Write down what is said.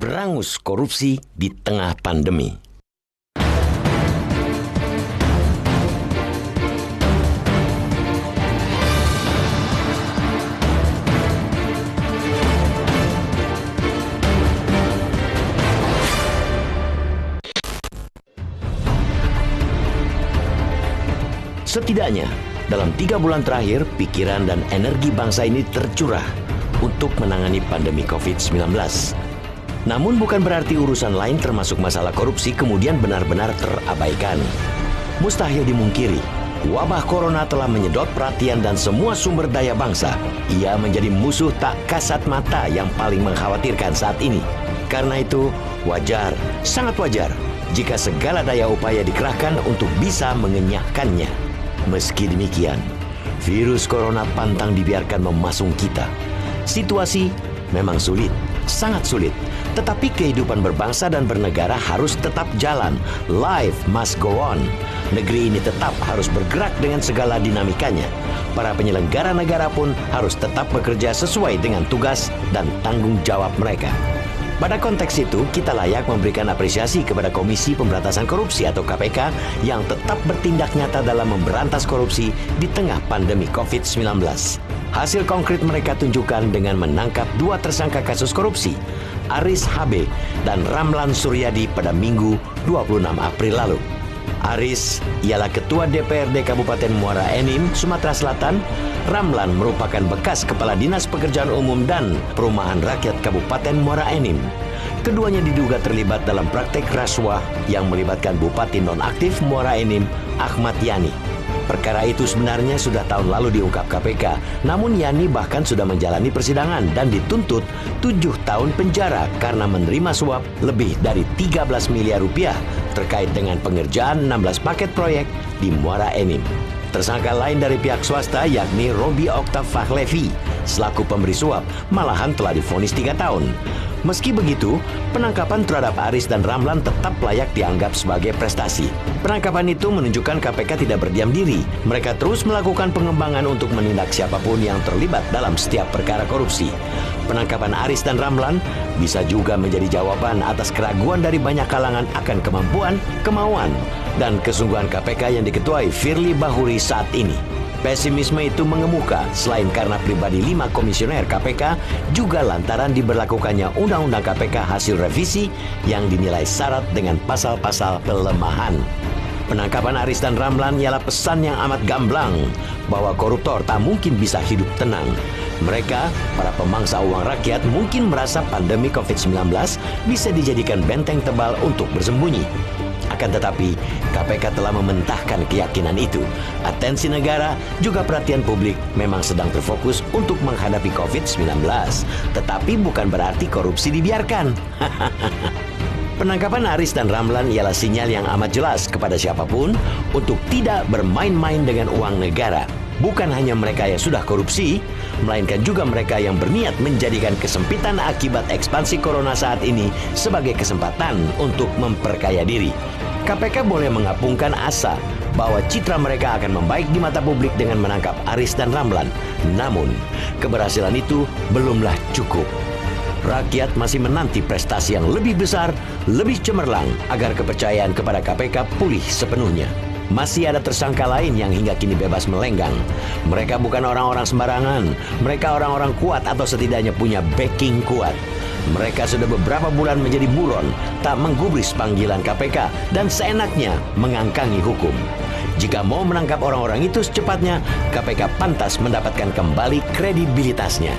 berangus korupsi di tengah pandemi. Setidaknya, dalam 3 bulan terakhir, pikiran dan energi bangsa ini tercurah untuk menangani pandemi COVID-19. Namun bukan berarti urusan lain termasuk masalah korupsi kemudian benar-benar terabaikan. Mustahil dimungkiri, wabah corona telah menyedot perhatian dan semua sumber daya bangsa. Ia menjadi musuh tak kasat mata yang paling mengkhawatirkan saat ini. Karena itu, wajar, sangat wajar, jika segala daya upaya dikerahkan untuk bisa mengenyahkannya. Meski demikian, virus corona pantang dibiarkan memasung kita. Situasi memang sulit, sangat sulit. Tetapi kehidupan berbangsa dan bernegara harus tetap jalan. Life must go on. Negeri ini tetap harus bergerak dengan segala dinamikanya. Para penyelenggara negara pun harus tetap bekerja sesuai dengan tugas dan tanggung jawab mereka. Pada konteks itu, kita layak memberikan apresiasi kepada Komisi Pemberantasan Korupsi atau KPK yang tetap bertindak nyata dalam memberantas korupsi di tengah pandemi COVID-19. Hasil konkret mereka tunjukkan dengan menangkap 2 tersangka kasus korupsi, Aris HB dan Ramlan Suryadi pada Minggu 26 April lalu. Aris ialah Ketua DPRD Kabupaten Muara Enim, Sumatera Selatan. Ramlan merupakan bekas Kepala Dinas Pekerjaan Umum dan Perumahan Rakyat Kabupaten Muara Enim. Keduanya diduga terlibat dalam praktek rasuah yang melibatkan Bupati nonaktif Muara Enim, Ahmad Yani. Perkara itu sebenarnya sudah tahun lalu diungkap KPK, namun Yani bahkan sudah menjalani persidangan dan dituntut 7 tahun penjara karena menerima suap lebih dari 13 miliar rupiah terkait dengan pengerjaan 16 paket proyek di Muara Enim. Tersangka lain dari pihak swasta yakni Robi Oktav Fahlevi selaku pemberi suap malahan telah divonis 3 tahun. Meski begitu, penangkapan terhadap Aris dan Ramlan tetap layak dianggap sebagai prestasi. Penangkapan itu menunjukkan KPK tidak berdiam diri. Mereka terus melakukan pengembangan untuk menindak siapapun yang terlibat dalam setiap perkara korupsi. Penangkapan Aris dan Ramlan bisa juga menjadi jawaban atas keraguan dari banyak kalangan akan kemampuan, kemauan, dan kesungguhan KPK yang diketuai Firly Bahuri saat ini. Pesimisme itu mengemuka selain karena pribadi 5 komisioner KPK, juga lantaran diberlakukannya Undang-Undang KPK hasil revisi yang dinilai syarat dengan pasal-pasal pelemahan. Penangkapan Aris dan Ramlan ialah pesan yang amat gamblang bahwa koruptor tak mungkin bisa hidup tenang. Mereka, para pemangsa uang rakyat, mungkin merasa pandemi COVID-19 bisa dijadikan benteng tebal untuk bersembunyi. Akan tetapi, KPK telah mementahkan keyakinan itu. Atensi negara, juga perhatian publik memang sedang terfokus untuk menghadapi COVID-19. Tetapi bukan berarti korupsi dibiarkan. Penangkapan Aris dan Ramlan ialah sinyal yang amat jelas kepada siapapun untuk tidak bermain-main dengan uang negara. Bukan hanya mereka yang sudah korupsi, melainkan juga mereka yang berniat menjadikan kesempitan akibat ekspansi corona saat ini sebagai kesempatan untuk memperkaya diri. KPK boleh mengapungkan asa bahwa citra mereka akan membaik di mata publik dengan menangkap Aris dan Ramlan. Namun, keberhasilan itu belumlah cukup. Rakyat masih menanti prestasi yang lebih besar, lebih cemerlang agar kepercayaan kepada KPK pulih sepenuhnya. Masih ada tersangka lain yang hingga kini bebas melenggang. Mereka bukan orang-orang sembarangan. Mereka orang-orang kuat atau setidaknya punya backing kuat. Mereka sudah beberapa bulan menjadi buron, tak menggubris panggilan KPK dan seenaknya mengangkangi hukum. Jika mau menangkap orang-orang itu secepatnya, KPK pantas mendapatkan kembali kredibilitasnya.